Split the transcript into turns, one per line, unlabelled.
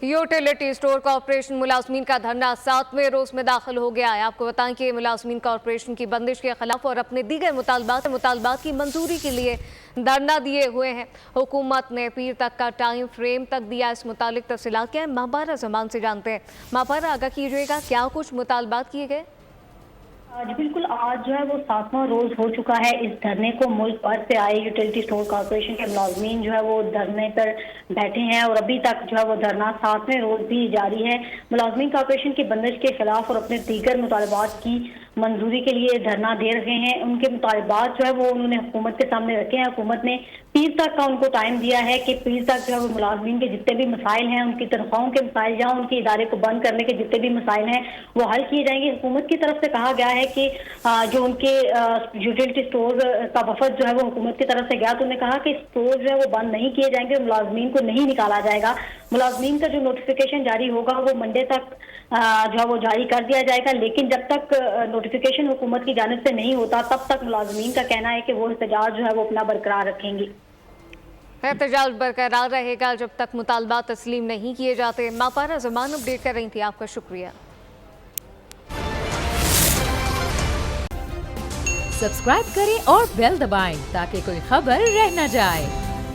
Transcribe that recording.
Utility store corporation मुलाजमीन का धरना 7वें रोज में दाखिल हो गया है। आपको बताएं कि मुलाजमीन कॉर्पोरेशन की बंदिश के खिलाफ और अपने दीगर मुतालबात की मंजूरी के लिए धरना दिए हुए हैं। हुकूमत ने पीर तक का टाइम फ्रेम तक दिया। इस मुतालिक तफसीलात क्या है, माहपारा जमान से जानते हैं। माहपारा, आगाह कीजिएगा, क्या कुछ मुतालबात किए गए?
जी बिल्कुल, आज जो है वो 7वां रोज हो चुका है इस धरने को। मुल्क भर से आए यूटिलिटी स्टोर कॉर्पोरेशन के मुलाजमीन जो है वो धरने पर बैठे हैं और अभी तक जो है वो धरना 7वें रोज भी जारी है। मुलाजमीन कॉर्पोरेशन की बंदिश के खिलाफ और अपने दीगर मुतालबात की मंजूरी के लिए धरना दे रहे हैं। उनके मुतालबात जो है वो उन्होंने हुकूमत के सामने रखे हैं। हुकूमत ने पीर तक का उनको टाइम दिया है कि पीर तक जो है वो मुलाजमीन के जितने भी मसाइल हैं, उनकी तनख्वाहों के मसाइल या उनके इदारे को बंद करने के जितने भी मसाइल हैं वो हल किए जाएंगे। हुकूमत की तरफ से कहा गया है कि जो उनके यूटिलिटी स्टोर का वफद जो है वो हुकूमत की तरफ से गया तो उन्होंने कहा कि स्टोर जो है वो बंद नहीं किए जाएंगे, मुलाजमीन को नहीं निकाला जाएगा। मुलाजमीन का जो नोटिफिकेशन जारी होगा वो मंडे तक जो है वो जारी कर दिया जाएगा, लेकिन जब तक नोटिफिकेशन हुकूमत की जानिब से नहीं होता तब तक मुलाजमीन का कहना है कि वो एहतजाज जो है वो अपना बरकरार रखेंगे।
एहतजाज बरकरार रहेगा जब तक मुतालबात तस्लीम नहीं किए जाते। माहपारा जमान अपडेट कर रही थी, आपका शुक्रिया।
सब्सक्राइब करें और बेल दबाएं ताकि कोई खबर रह न जाए।